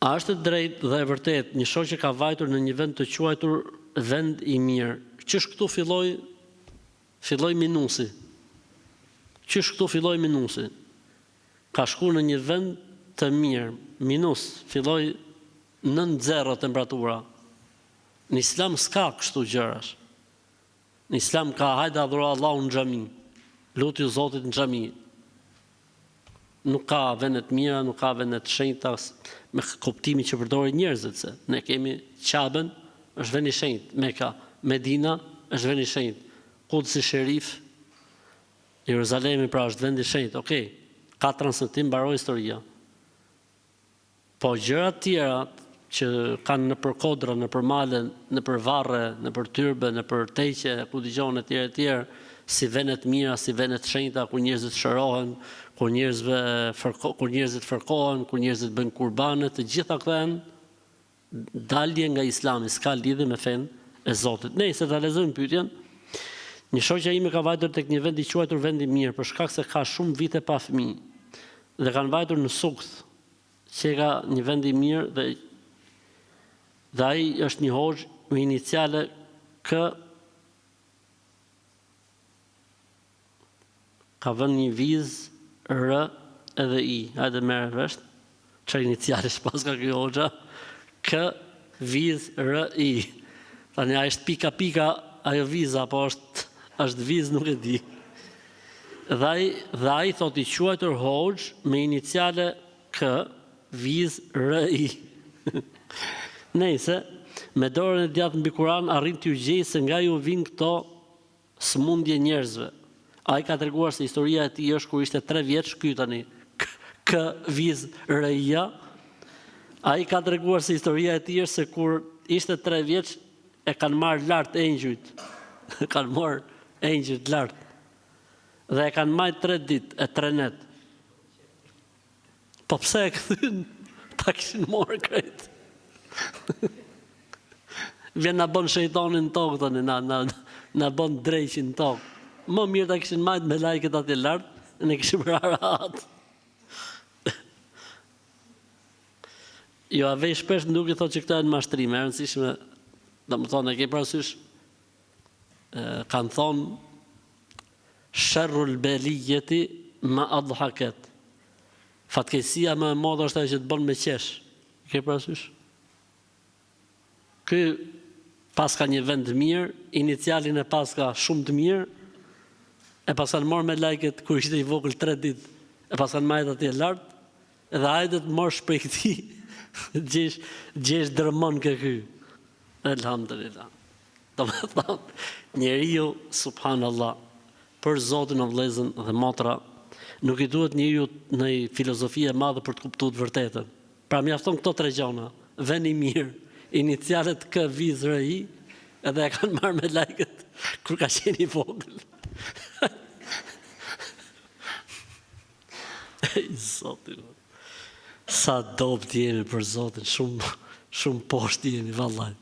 A është e drejtë dhe e vërtet një shoq që ka vajtur në një vend të quajtur vend i mirë, qysh këtu filloi minusi? Qysh këtu filloi minusi? Ka shkuar në një vend të mirë, minus, filloi 9-0 temperatura. Në Islam s'ka kështu gjërash. Në Islam ka hajde adhuro Allahun në xhami. Lutju Zotit në xhami. Nuk ka vende të mira, nuk ka vende të shenjta me kuptimin që përdorin njerëzit se ne kemi Qaben, është vend i shenjtë, Mekka, Medina është vend i shenjtë, Kudsi Sherif, Jeruzalemi pra është vend i shenjtë. Okej, ka transmetim, mbaroi historia. Po gjëra të tjera që kanë në përkodra, në përmale, në përvarre, në përtyrbe, në përteqe, ku dëgjon e tjerë, si vendet mira, si vendet shenjta, ku njerëzit shërohen, ku njerëzit fërkohen, ku njerëzit bëjnë kurbane, të gjitha këto janë dalje nga Islami, s'ka lidhje me fenë e Zotit. Ne se ta lexojmë pyetjen, një shoqja ime ka vajtur tek një vend i quajtur vend i mirë, për shkak se ka shumë vite pa fëmijë. Dhe kanë vajtur në Sukth, që ka një vend i mirë dhe ai është një hoxh me iniciale K. Ka vënë një vizë R edhe I. Hajde merre vesh. Çfarë inicialesh pas ka ky hoxha? K vizë R I. Tani a është pika ajo viza apo është vizë nuk e di. Dhe ai thotë i quajtur hoxh me iniciale K vizë R I. Nëse me dorën e djathtë mbi Kur'an arrin t'ju gjej se nga ju vijnë këto smundje njerëzve. Ai ka treguar se historia e tij është kur ishte 3 vjeç, ky tani K viz R-ja. Ai ka treguar se historia e tij është se kur ishte 3 vjeç e kanë marrë lart engjujt. Kanë marrë engjujt lart. Dhe e kanë marrë 3 ditë e 3 net. Po pse e kthyn? Ta kishin marrë krejt. Vjen na bën shejtanin tokë tani, na bën dreqin tokë. Më mirë ta kishin marrë me lajket atje lart, ne kishim rahat. Jo, a vej shpesh më duket thotë që këto janë mashtrime, e rëndësishme, domethënë e ke parasysh, kanë thonë sharrul baliyati ma adhakat. Fatkeqësia më e madhe është ajo që të bën me qesh. E ke parasysh? Ky pas ka një vend të mirë, inicialin e pas ka shumë të mirë, e pas kanë marrë me lajket kur ishte i vogël 3 ditë, e pas kanë marrë atje lart, edhe hajde të marrësh prej këtij, gjesh dërmon ke ky. Elhamdulillah. Domethënë, njeriu subhanallah, për Zotin o vëllezër dhe motra, nuk i duhet njeriu në filozofi e madhe për të kuptuar të vërtetën. Pra mjafton këto 3 gjëra, vend i mirë, inicialet K viz R I, edhe e kanë marrë me lajket kur ka qenë i vogël. Zotin, sa dopt jemi për Zotin, shumë poshtë jemi, vallaj.